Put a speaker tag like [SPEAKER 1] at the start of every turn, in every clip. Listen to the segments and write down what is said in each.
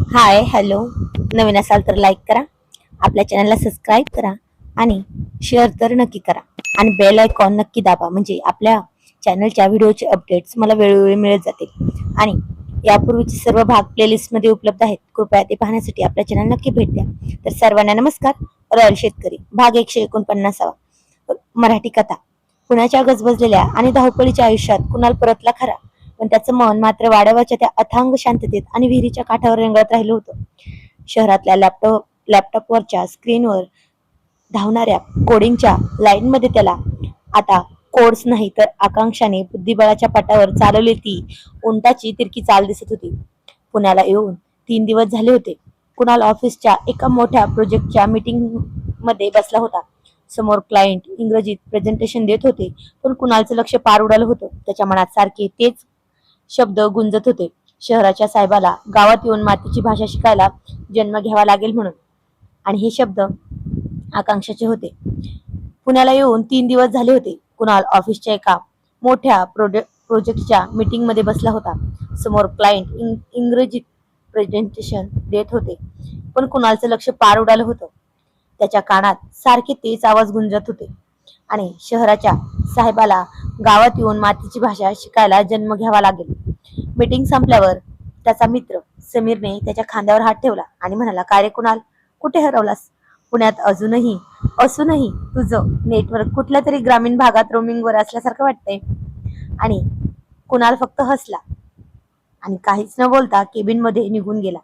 [SPEAKER 1] Hi hello. नवीन असाल तर like करा, आपल्या चॅनलला सबस्क्राईब करा आणि शेअर तर नक्की करा आणि बेल आयकॉन नक्की दाबा, म्हणजे आपल्या चॅनलच्या व्हिडिओचे अपडेट्स मला वेळोवेळी मिळत जातील. आणि यापूर्वीचे सर्व भाग प्लेलिस्टमध्ये उपलब्ध आहेत, कृपया ते पाहण्यासाठी आपल्या चॅनल नक्की भेट द्या. तर सर्वांना नमस्कार. रॉयल शेतकरी भाग 149. मराठी कथा. पुण्याच्या गजबजलेल्या आणि धावपळीच्या आयुष्यात कुणाल परतला खरा, पण त्याचं मन मात्र वाड्यावरच्या त्या अथांग शांततेत आणि विहिरीच्या काठावर रेंगाळत राहिलं होतं. शहरातल्या लॅपटॉपवरच्या स्क्रीनवर धावणाऱ्या कोडिंगच्या लाईनमध्ये त्याला आता कोड्स नाही तर आकांक्षाने बुद्धिबळाच्या पाटावर चालवली ती उंटाची तिरकी चाल दिसत होती. पुण्याला येऊन 3 दिवस झाले होते. कुणाल ऑफिसच्या एका मोठ्या प्रोजेक्टच्या मीटिंग मध्ये बसला होता. समोर क्लायंट इंग्रजीत प्रेझेंटेशन देत होते, पण कुणालचं लक्ष पार उडालं होतं. त्याच्या मनात सारखे तेच शब्द गुंजत होते. शहराच्या साहेबाला गावात येऊन मातीची भाषा शिकायला जन्म घ्यावा लागेल म्हणून. आणि हे शब्द आकांक्षाचे होते. पुण्याला येऊन 3 दिवस झाले होते. कुणाल ऑफिसच्या एका मोठ्या प्रोजेक्टच्या मीटिंग मध्ये बसला होता. समोर क्लायंट इंग्रजीत प्रेझेंटेशन देत होते, पण कुणालचं लक्ष पार उडालं होतं. त्याच्या कानात सारखे तेच आवाज गुंजत होते. आणि शहराच्या साहेबाला गावात येऊन मातीची भाषा शिकायला जन्म घ्यावा लागेल. मीटिंग संपल्यावर त्याचा मित्र समीरने त्याच्या खांद्यावर हात ठेवला आणि म्हणाला, "काय रे कुणाल, कुठे हरवलास? पुण्यात असूनही तुझं नेटवर्क कुठल्या तरी ग्रामीण भागात रोमिंगवर असल्यासारखं वाटतंय." आणि कुणाल फक्त हसला आणि काहीच न बोलता केबिन मध्ये निघून गेला.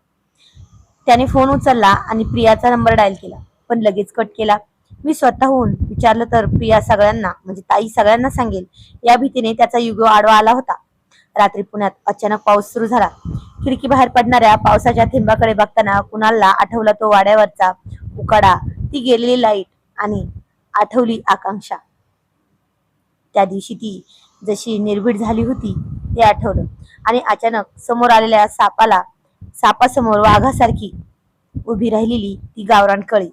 [SPEAKER 1] त्याने फोन उचलला आणि प्रियाचा नंबर डायल केला, पण लगेच कट केला. मी स्वतःहून विचारलं तर प्रिया सगळ्यांना, म्हणजे ताई सगळ्यांना सांगेल या भीतीने त्याचा युगो आडवा आला होता. रात्री पुण्यात अचानक पाऊस सुरू झाला. खिडकी बाहेर पडणाऱ्या पावसाच्या थेंबाकडे बघताना कुणालला आठवला तो वाड्यावरचा उकाडा, ती गेलेली लाईट आणि आठवली आकांक्षा. त्या दिवशी ती जशी निर्भीड झाली होती ते आठवलं. आणि अचानक समोर आलेल्या सापासमोर वाघासारखी उभी राहिलेली ती गावरान कळी.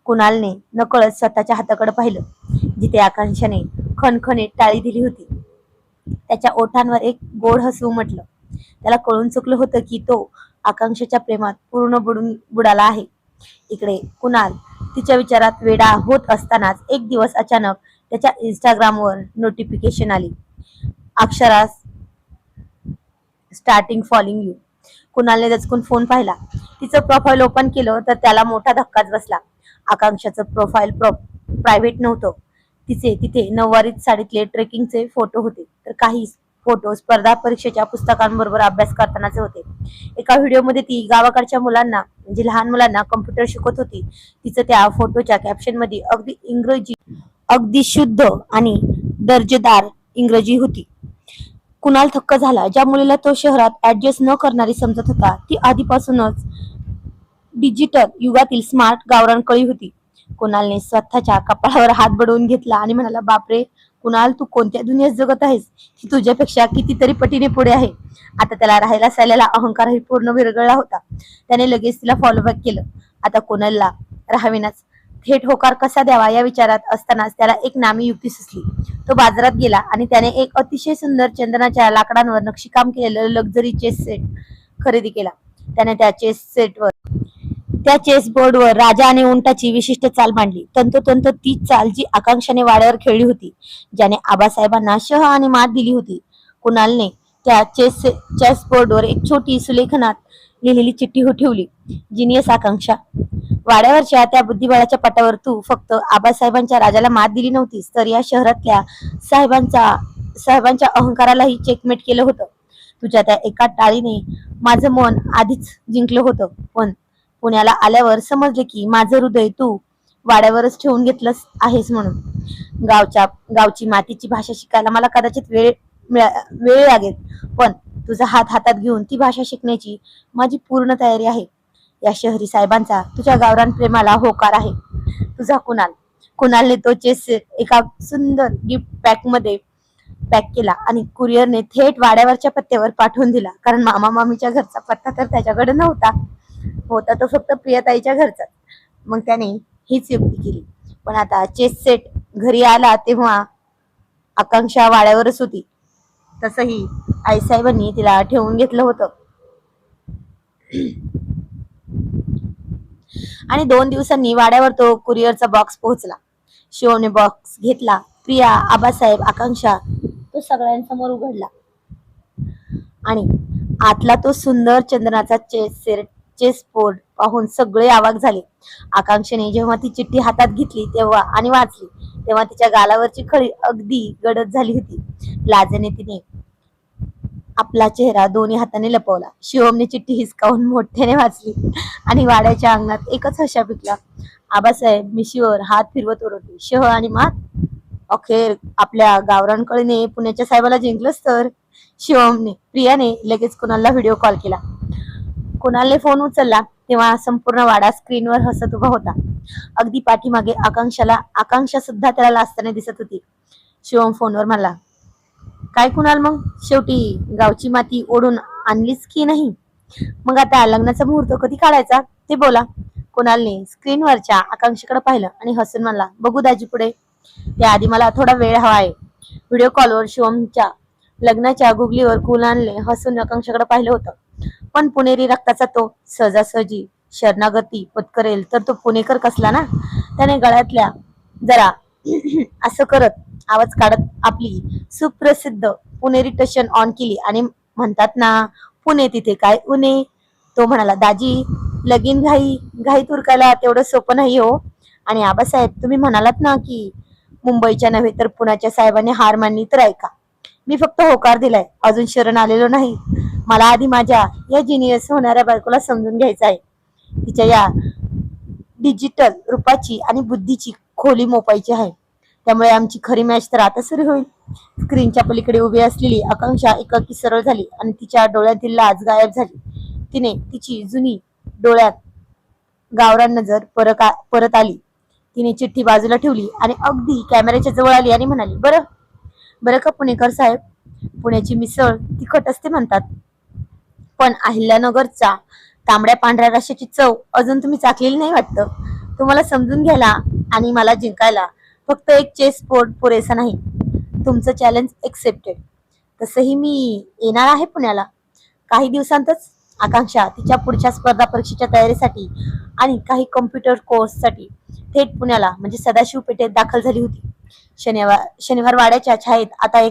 [SPEAKER 1] कुणालने नकळत स्वतःच्या हाताकडे पाहिलं, जिथे आकांक्षाने खणखणीत टाळी दिली होती. त्याच्या ओठांवर एक गोड हसू उमटलं. त्याला कळून चुकलं होतं की तो आकांक्षाच्या प्रेमात पूर्ण बुडाला आहे. इकडे कुणाल तिच्या विचारात वेडा होत असतानाच एक दिवस अचानक त्याच्या इंस्टाग्रामवर नोटिफिकेशन आली. Akshara starting following you. कुणालने दचकून फोन पाहिला. तिचं प्रोफाईल ओपन केलं तर त्याला मोठा धक्काच बसला. आकांक्षाचं प्रोफाईल प्रायव्हेट नव्हतं. तिचे तिथे नऊवारीत साडीतले ट्रेकिंगचे फोटो होते, तर काही फोटो स्पर्धा परीक्षेच्या पुस्तकांबरोबर अभ्यास करतानाचे होते. एका व्हिडिओमध्ये ती गावाकडच्या मुलांना, म्हणजे लहान मुलांना कम्प्युटर शिकवत होती. तिचं त्या फोटोच्या कॅप्शन मध्ये अगदी शुद्ध आणि दर्जेदार इंग्रजी होती. कुणाल थक्क झाला. ज्या मुलीला तो शहरात ऍडजस्ट न करणारी समजत होता, ती आधीपासूनच डिजिटल युगातील स्मार्ट गावरान कळी होती. कुणालने स्वतःच्या कपाळावर हात बडवून घेतला आणि म्हणाला, "बापरे कुणाल, तू कोणत्या दुनियेत जगत आहेस? ती तुझ्यापेक्षा कितीतरी पटीने पुढे आहे." आता त्याला राहायला सायलेला अहंकारही पूर्ण विरघळला होता. त्याने लगेच तिला फॉलोबॅक केलं. आता कुणालला राहाविनाच थेट होकार कसा द्यावा या विचारात असतानाच त्याला एक नामी युक्ती सुचली. तो बाजारात गेला आणि त्याने एक अतिशय सुंदर चंदनाच्या लाकडांवर नक्षीकाम केलेलं लक्झरी चेस सेट खरेदी केला. त्याने त्या चेस बोर्डवर राजा आणि उंटाची विशिष्ट चाल मांडली. तंतोतंत तीच चाल जी आकांक्षाने वाड्यावर खेळली होती, ज्याने आबासाहेबांना शह आणि मात दिली होती. कुणालने त्या चेस बोर्डवर एक छोटी सुलेखनात लिहिलेली चिठ्ठी ठेवली. "जिनियस आकांक्षा, वाड्यावरच्या त्या बुद्धिबळाच्या पटावर तू फक्त आबासाहेबांच्या राजाला मात दिली नव्हतीस, तर या शहरातल्या साहेबांच्या अहंकारालाही चेकमेट केलं होतं. तुझ्या त्या एका टाळीने माझं मन आधीच जिंकलं होतं, पण पुण्याला आल्यावर समजले की माझं हृदय तू वाड्यावरच ठेवून घेतलंस आहेस म्हणून. गावची मातीची भाषा शिकायला मला कदाचित वेळ लागेल, पण तुझा हात हातात घेऊन ती भाषा शिकण्याची माझी पूर्ण तयारी आहे. या शहरी साहेबांचा तुझ्या गावरान प्रेमाला होकार आहे. तुझा कुणाल." कुणालने तो चेस सेट एका सुंदर गिफ्ट पॅकमध्ये पॅक केला आणि कुरिअरने थेट वाड्यावरच्या पत्त्यावर पाठवून दिला. कारण मामा मामीच्या घरचा पत्ता तर त्याच्याकडे नव्हता, होता तो फक्त प्रियताईच्या घरचा. मग त्याने हीच युक्ती केली. पण आता चेस सेट घरी आला तेव्हा आकांक्षा वाड्यावरच होती. तसंही आईसाहेबांनी तिला ठेवून घेतलं होतं. आणि 2 दिवसांनी वाड्यावर तो कुरिअरचा बॉक्स पोहोचला. शिवमने बॉक्स घेतला. प्रिया, आबासाहेब, आकांक्षा तो सगळ्यांसमोर उघडला आणि आतला तो सुंदर चंदनाचा चेस बोर्ड पाहून सगळे अवाक झाले. आकांक्षेने जेव्हा ती चिठ्ठी हातात घेतली तेव्हा आणि वाचली तेव्हा तिच्या गालावरची खळी अगदी गडद झाली होती. लाजेने तिने आपला चेहरा दोन्ही हाताने लपवला. शिवमने चिठ्ठी हिसकावून मोठ्याने वाचली आणि वाड्याच्या अंगणात एकच हशा पिकला. आबासाहेब मिशीवर हात फिरवत ओरडले, शह आणि मात. अखेर आपल्या गावरानकडे पुण्याच्या साहेबाला जिंकलंच तर. शिवमने प्रियाने लगेच कुणालला व्हिडिओ कॉल केला. कुणालने फोन उचलला तेव्हा संपूर्ण वाडा स्क्रीनवर हसत उभा होता. अगदी पाठीमागे आकांक्षा सुद्धा त्याला लाजताना दिसत होती. शिवम फोनवर म्हणाला, काय कुणाल, मग शेवटी गावची माती ओढून आणलीच की नाही? मग आता लग्नाचा मुहूर्त कधी काढायचा ते बोला. कुणालने स्क्रीनवरच्या आकांक्षेकडे पाहिलं आणि हसून म्हणला, बघू दाजी पुढे. त्याआधी मला थोडा वेळ हवा आहे. व्हिडिओ कॉलवर शिवमच्या लग्नाच्या गुगलीवर कुणालने हसून आकांक्षेकडे पाहिलं होतं. पण पुणेरी रक्ताचा तो सहजासहजी शरणागती पत्करेल तर तो पुणेकर कसला ना. त्याने गळ्यातल्या जरा असं करत आवाज काढत आपली सुप्रसिद्ध पुणेरी टशन ऑन केली आणि म्हणतात ना, पुणे तिथे काय उणे. तो म्हणाला, दाजी लगीन घाई तुरकायला तेवढं सोपं नाही हो. आणि आबासाहेब, तुम्ही म्हणालात ना की मुंबईच्या नव्हे तर पुण्याच्या साहेबांनी हार मानली, तर ऐका, मी फक्त होकार दिलाय, अजून शरण आलेलो नाही. मला आधी माझ्या या जिनियस होणाऱ्या बायकोला समजून घ्यायचं आहे. तिच्या या डिजिटल रूपाची आणि बुद्धीची खोली मोपायची आहे. त्यामुळे आमची खरी मॅच तर आता सुरू होईल. स्क्रीनच्या पलीकडे उभी असलेली आकांक्षा एकाकी सरळ झाली आणि तिच्या डोळ्यातील लाज गायब झाली. तिने तिची जुनी डोळ्यात गावरान नजर परत आली. तिने चिठ्ठी बाजूला ठेवली आणि अगदी कॅमेऱ्याच्या जवळ आली आणि म्हणाली, बरं का पुणेकर साहेब, पुण्याची मिसळ तिखट असते म्हणतात, पण अहिल्यानगरचा तांबड्या पांढऱ्या रश्याची चव अजून तुम्ही चाखलेली नाही वाटतं. तुम्हाला समजून घ्यायला आणि मला जिंकायला फक्त एक चेस बोर्ड पुरेसा नाही. तुमचं चॅलेंज एक्सेप्टेड. तसंही मी येणार आहे पुण्याला काही दिवसांतच. आकांक्षा तिच्या पुढच्या स्पर्धा परीक्षेच्या तयारीसाठी आणि काही कम्प्युटर कोर्ससाठी थेट पुण्याला म्हणजे सदाशिव पेठेत दाखल झाली होती. शनिवार वाड्याच्या छायेत आता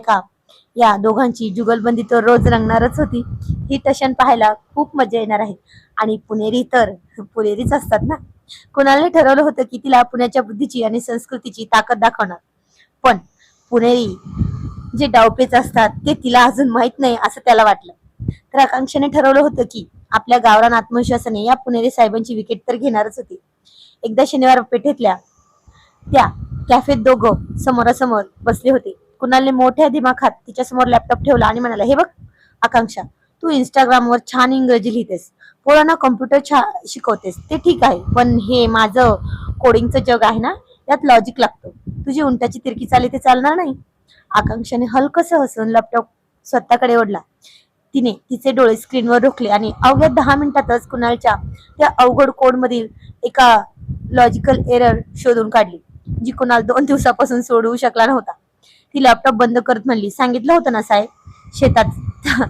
[SPEAKER 1] या दोघांची जुगलबंदी तर रोज रंगणारच होती. ही टशन पाहायला खूप मजा येणार आहे. आणि पुणेरी तर पुणेरीच असतात ना. कुणालने ठरवलं होतं की तिला पुण्याच्या बुद्धीची आणि संस्कृतीची ताकद दाखवणार. पण पुणेरी जे डावपेच असतात ते तिला अजून माहित नाही असं त्याला वाटलं. तर आकांक्षाने ठरवलं होतं की आपल्या गावरान आत्मविश्वासाने या पुणेरी साहेबांची विकेट तर घेणारच होती. एकदा शनिवार पेठेतल्या त्या कॅफेत दोघं समोरासमोर बसले होते. कुणालने मोठ्या दिमाखात तिच्यासमोर लॅपटॉप ठेवला आणि म्हणाला, हे बघ आकांक्षा, तू इंस्टाग्रामवर छान इंग्रजी लिहितेस, पोरांना कॉम्प्युटर शिकवतेस, ते ठीक आहे, पण हे माझं कोडिंगचं जग आहे ना, यात लॉजिक लागतं. तुझी उंटाची तिरकी चाली ते चालणार नाही. आकांक्षाने हलकसं हसून लॅपटॉप स्वतःकडे ओढला. तिने तिचे डोळे स्क्रीनवर रोखले आणि अवघ्या 10 मिनिटातच कुणालच्या त्या अवघड कोडमधील एका लॉजिकल एरर शोधून काढली, जी कुणाल 2 दिवसापासून सोडवू शकला नव्हता. ती लॅपटॉप बंद करत म्हणली, सांगितलं होतं ना साहेब,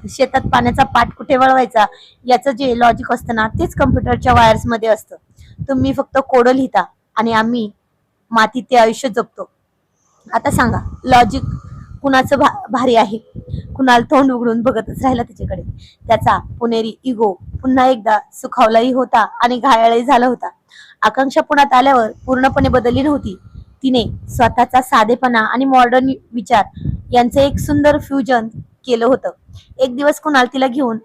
[SPEAKER 1] शेतात पाण्याचा पाट कुठे वळवायचा याचं जे लॉजिक असतं ना, तेच कम्प्युटरच्या वायर्स मध्ये असतं. तुम्ही फक्त कोड लिहिता आणि आम्ही मातीत ते आयुष्य जगतो. आता सांगा, लॉजिक कुणाचं भारी आहे? कुणाल तोंड उघडून बघतच राहिला तिच्याकडे. त्याचा पुणेरी इगो पुन्हा एकदा सुखावलाही होता आणि घायाळही झाला होता. आकांक्षा पुण्यात आल्यावर पूर्णपणे बदलली नव्हती. तिने स्वतःचा साधेपणा आणि मॉडर्न विचार यांचे एक सुंदर फ्युजन केलं होतं. एक दिवस कुणाल तिला घेऊन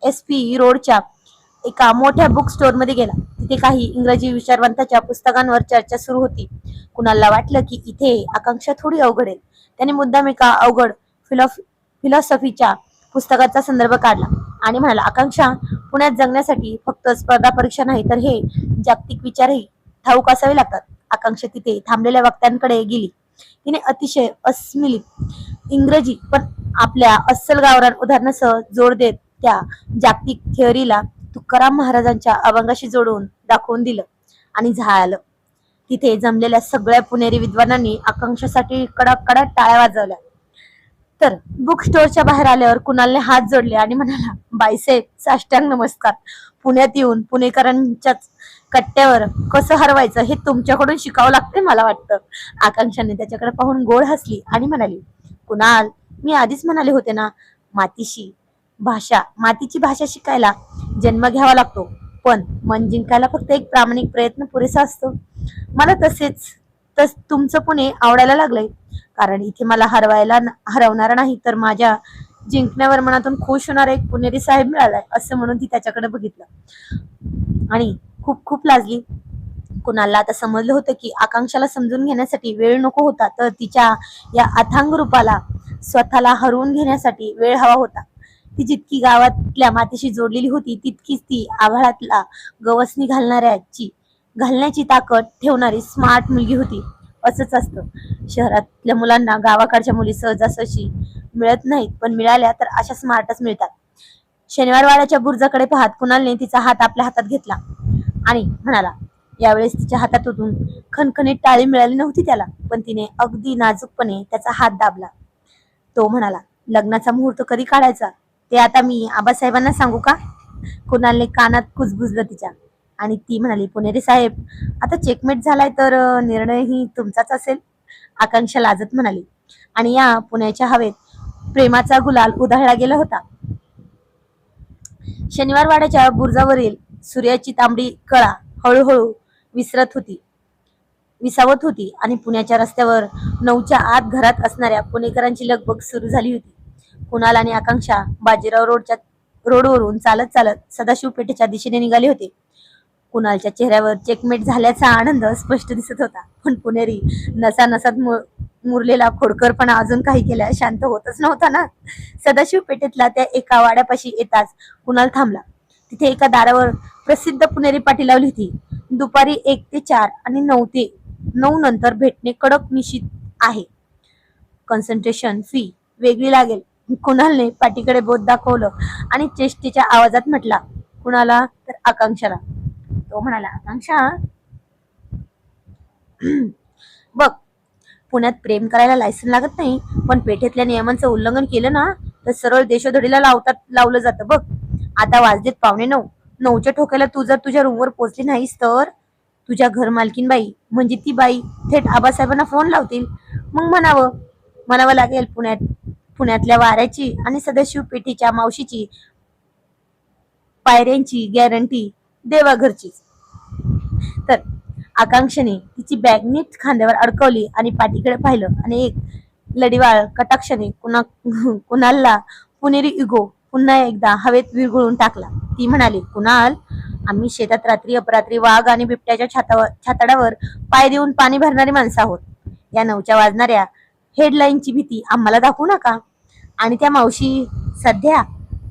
[SPEAKER 1] SP रोडच्या एका मोठ्या बुक स्टोअर मध्ये गेला. तिथे काही इंग्रजी विचारवंतांच्या पुस्तकांवर चर्चा सुरू होती. कुणालला वाटलं की इथे आकांक्षा थोडी अवघड आहे. त्याने मुद्दाम एका अवघड फिलॉसॉफीच्या पुस्तकाचा संदर्भ काढला आणि म्हणाला, आकांक्षा, पुण्यात जगण्यासाठी फक्त स्पर्धा परीक्षा नाही तर हे जागतिक विचारही ठाऊक असावे लागतात. आकांक्षा तिथे थांबलेल्या वक्त्यांकडे गेली. तिने अतिशय अस्मिलित इंग्रजी पण आपल्या अस्सल गावरान उदाहरणासह जोड देत त्या जागतिक थिअरीला तुकाराम महाराजांच्या अभंगाशी जोडून दाखवून दिलं आणि झालं. तिथे जमलेल्या सगळ्या पुणेरी विद्वानांनी आकांक्षासाठी कडक टाळ्या वाजवल्या. तर बुक स्टोअरच्या बाहेर आल्यावर कुणालने हात जोडले आणि म्हणाला, बाईसाहेब साष्टांग नमस्कार. पुण्यात येऊन पुणेकरांच्याच कट्ट्यावर कसं हरवायचं हे तुमच्याकडून शिकावं लागतंय मला वाटतं. आकांक्षाने त्याच्याकडे पाहून गोड हसली आणि म्हणाली, कुणाल, मी आधीच म्हणाले होते ना, मातीची भाषा शिकायला जन्म घ्यावा लागतो, पण मन जिंकायला फक्त एक प्रामाणिक प्रयत्न पुरेसा असतो. मला तुमचं पुणे आवडायला लागलंय, कारण इथे मला हरवणारा नाही तर माझ्या जिंकण्यावर मनातून खुश होणारा एक पुणेरी साहेब मिळालाय, असं म्हणून ती त्याच्याकडे बघितलं आणि खूप खूप लाजली. कुणाला आता समजलं होतं की आकांक्षाला समजून घेण्यासाठी वेळ नको होता, तर तिच्या या अथांग रूपाला स्वतःला हरवून घेण्यासाठी वेळ हवा होता. ती जितकी गावातल्या मातीशी जोडलेली होती, तितकीच ती आभाळातला गवसणी घालण्याची ताकद ठेवणारी स्मार्ट मुलगी होती. असंच असतं, शहरातल्या मुलांना गावाकडच्या मुली सहजासहजी मिळत नाहीत, पण मिळाल्या तर अशा स्मार्टच मिळतात. शनिवार वाड्याच्या बुर्जाकडे पाहत कुणालने तिचा हात आपल्या हातात घेतला आणि म्हणाला, यावेळेस तिच्या हातातून खणखणीत टाळी मिळाली नव्हती त्याला, पण तिने अगदी नाजूकपणे त्याचा हात दाबला. तो म्हणाला, लग्नाचा मुहूर्त कधी काढायचा ते आता मी आबासाहेबांना सांगू का? कुणालने कानात कुजबुजलं तिच्या आणि ती म्हणाली, पुणेरी साहेब, आता चेकमेट झालाय तर निर्णयही तुमचाच असेल. आकांक्षा लाजत म्हणाली आणि या पुण्याच्या हवेत प्रेमाचा गुलाल उधळला गेला होता. शनिवार वाड्याच्या बुर्जावरील सूर्याची तांबडी कळा हळूहळू विसावत होती आणि पुण्याच्या रस्त्यावर 9च्या आत घरात असणाऱ्या पुणेकरांची लगबग सुरू झाली होती. कुणाल आणि आकांक्षा बाजीराव रोडवरून चालत चालत सदाशिव पेठेच्या दिशेने निघाले होते. कुणालच्या चेहऱ्यावर चेकमेट झाल्याचा आनंद स्पष्ट दिसत होता, पण पुणेरी नसानसात मुरलेला खोडकरपणा अजून काही केल्या शांत होतच नव्हता ना. सदाशिव पेठेतला त्या एका वाड्यापाशी येताच कुणाल थांबला. तिथे एका दारावर प्रसिद्ध पुणेरी पाटी लावली होती. दुपारी 1 ते 4 आणि 9 ते 9 नंतर भेटणे कडक निश्चित आहे. कन्सल्टेशन फी वेगळी लागेल. कुणालने पाटीकडे बोट दाखवलं आणि चेष्टेच्या आवाजात म्हटला, कुणाला तर आकांक्षाला. तो म्हणाला, आकांक्षा, बघ, पुण्यात प्रेम करायला लायसन लागत नाही, पण पेठेतल्या नियमांचं उल्लंघन केलं ना तर सरळ देशोधडीला लावलं जातं बघ. आता वाजलेत 9:15. 9च्या ठोक्याला तू जर तुझ्या रूमवर पोहोचली नाहीस तर तुझ्या घर मालकीन बाई म्हणजे ती बाई थेट आबासाहेबांना फोन लावतील. मग म्हणावं लागेल पुण्यातल्या वाऱ्याची आणि सदाशिव पेठेच्या मावशीची पायऱ्यांची गॅरंटी देवा घरचीच. तर आकांक्षाने तिची बॅग नीट खांद्यावर अडकवली आणि पाठीकडे पाहिलं आणि एक लढीवाळ कटाक्षाने कुणालला पुणेरी इगो पुन्हा एकदा हवेत विरघळून टाकला. ती म्हणाली, कुणाल, आम्ही शेतात रात्री अपरात्री वाघ आणि बिबट्याच्या छाताडावर पाय देऊन पाणी भरणारी माणसं आहोत. या 9च्या वाजणाऱ्या हेडलाईनची भीती आम्हाला दाखवू नका. आणि त्या मावशी सध्या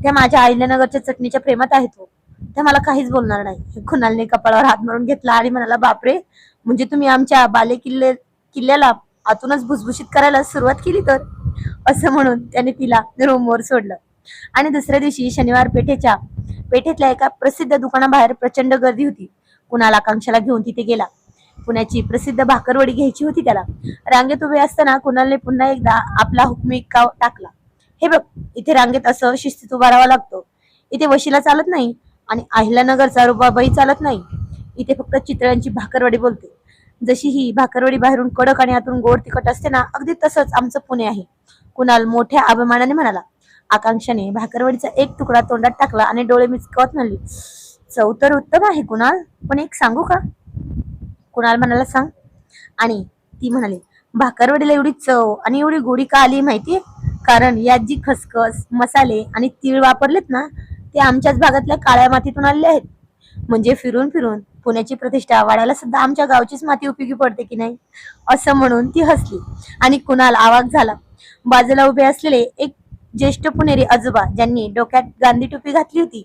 [SPEAKER 1] त्या माझ्या अहिल्यानगरच्या चटणीच्या प्रेमात आहेत हो. त्या मला काहीच बोलणार नाही. कुणालने कपाळावर हात मारून घेतला आणि म्हणाला, बापरे, म्हणजे तुम्ही आमच्या किल्ल्याला आतूनच भुसभुशीत करायला सुरुवात केली तर. असं म्हणून त्याने तिला रूमवर सोडलं आणि दुसऱ्या दिवशी शनिवार पेठेतल्या एका प्रसिद्ध दुकानाबाहेर प्रचंड गर्दी होती. कुणाल आकांक्षाला घेऊन तिथे गेला. पुण्याची प्रसिद्ध भाकरवडी घ्यायची होती त्याला. रांगेत उभे असताना कुणालने पुन्हा एकदा आपला हुकमी टाकला. हे बघ, इथे रांगेत असं शिस्तीत उभा राहावा लागतो. इथे वशिला चालत नाही आणि अहिल्यानगरचा रुबाबही चालत नाही. इथे फक्त चितळ्यांची भाकरवडी बोलते. जशी ही भाकरवडी बाहेरून कडक आणि आतून गोड तिखट असते ना, अगदी तसंच आमचं पुणे आहे. कुणाल मोठ्या अभिमानाने म्हणाला. आकांक्षाने भाकरवडीचा एक तुकडा तोंडात टाकला आणि डोळे मिचकवत म्हणली, चव तर उत्तम आहे कुणाल, पण एक सांगू का? कुणाल म्हणाला, सांग. आणि ती म्हणाली, भाकरवडीला एवढी चव आणि एवढी गोडी का आली माहितीये? कारण यात जी खसखस, मसाले आणि तीळ वापरलेत ना, ते आमच्याच भागातल्या काळ्या मातीतून आलेले आहेत. म्हणजे फिरून फिरून पुण्याची प्रतिष्ठा वाढायला सुद्धा आमच्या गावचीच माती उपयोगी पडते की नाही. असं म्हणून ती हसली आणि कुणाल आवाक झाला. बाजूला उभे असलेले एक ज्येष्ठ पुणेरी आजोबा, ज्यांनी डोक्यात गांधी टोपी घातली होती,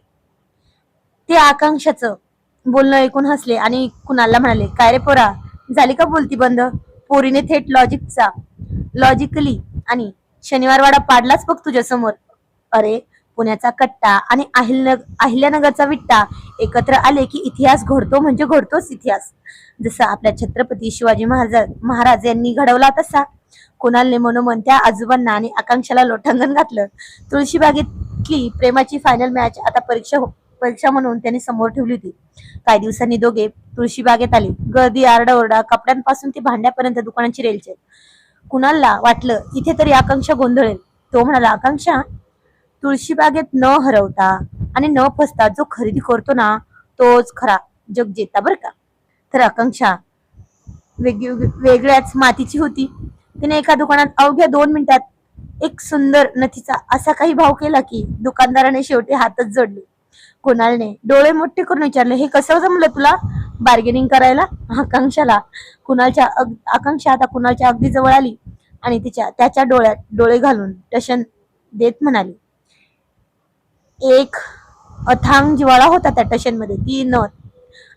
[SPEAKER 1] ते आकांक्षाचं बोलणं ऐकून हसले आणि कुणालला म्हणाले, काय रे पोरा, झाली का बोलती बंद? पोरीने थेट लॉजिकली आणि शनिवारवाडा पाडलाच बघ तुझ्या समोर. अरे, पुण्याचा कट्टा आणि अहिल्यानगरचा विट्टा एकत्र आले की इतिहास घडतो, म्हणजे घडतोच इतिहास. जसा आपल्या छत्रपती शिवाजी महाराज यांनी घडवला तसा. कुणालने मनोमन त्या आजोबांना आणि आकांक्षाला लोटांगण घातलं. तुळशीबागेतली प्रेमाची फायनल मॅच आता परीक्षा म्हणून त्यांनी समोर ठेवली होती. काही दिवसांनी दोघे तुळशीबागेत आले. गर्दी, आरडाओरडा, कपड्यांपासून ते भांड्यापर्यंत दुकानांची रेलचेल. कुणालला वाटलं इथे तरी आकांक्षा गोंधळेल. तो म्हणाला, आकांक्षा, तुळशीबागेत न हरवता आणि न फसता जो खरेदी करतो ना, तोच खरा जगजेता बर का. तर आकांक्षा वेगळ्याच मातीची होती. तिने एका दुकानात अवघ्या 2 मिनिटात एक सुंदर नथीचा असा काही भाव केला की दुकानदाराने शेवटी हातच जोडले. कुणालने डोळे मोठे करून विचारले, हे कसं जमलं तुला बार्गेनिंग करायला? आकांक्षा आता कुणालच्या अगदी जवळ आली आणि त्याच्या डोळ्यात डोळे घालून टशन देत म्हणाली. एक अथांग जिव्हाळा होता त्या टशन मध्ये. ती नथ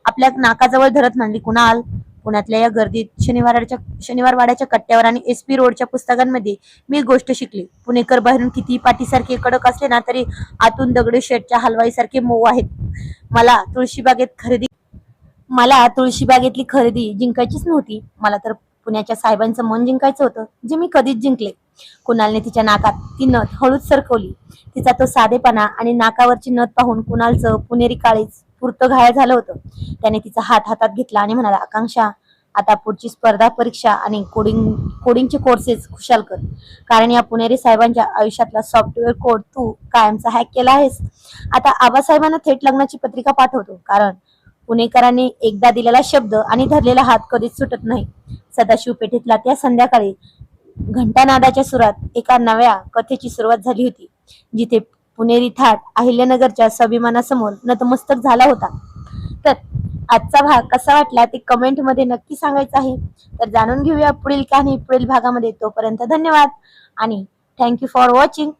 [SPEAKER 1] आपल्या नाकाजवळ धरत म्हणली, कुणाल, पुण्यातल्या या गर्दीत शनिवार वाड्याच्या कट्ट्यावर आणि SP रोडच्या पुस्तकांमध्ये मी गोष्ट शिकली. पुणेकर बाहेरून किती पाटीसारखे कडक असले ना, तरी आतून दगडी शेटच्या हलवाईसारखे मऊ आहेत. मला तुळशीबागेतली खरेदी जिंकायचीच नव्हती. मला तर पुण्याच्या साहेबांचं मन जिंकायचं होतं, जे मी कधीच जिंकले. कुणालने तिच्या नाकात ती नथ हळूच सरकवली. तिचा तो साधेपणा आणि नाकावरची नथ पाहून कुणालचं पुणेरी काळीच पुरतं घायल झालं होतं. त्याने तिचा हात हातात घेतला आणि म्हणाला, आकांक्षा, आता पुढची स्पर्धा परीक्षा आणि कोडिंगचे कोर्सेस खुशाल कर. कारण या पुणेरी साहेबांच्या आयुष्यातला सॉफ्टवेअर कोड तू कायमचा हॅक केला आहेस. आता आबासाहेबांना थेट लग्नाची पत्रिका पाठवतो. कारण पुणेकरांनी एकदा दिलेला शब्द आणि धरलेला हात कधीच सुटत नाही. सदाशिव पेठेतला त्या संध्याकाळी घंटानादाच्या सुरात एका नव्या कथेची सुरुवात झाली होती, जिथे पुणेरी थाट अहिल्यानगरच्या स्वाभिमानासमोर नतमस्तक झाला होता. तर आजचा भाग कसा वाटला ते कमेंट मध्ये नक्की सांगायचं आहे. तर जाणून घेऊया पुढील कहाणी पुढील भागामध्ये. तोपर्यंत धन्यवाद आणि थँक्यू फॉर वॉचिंग.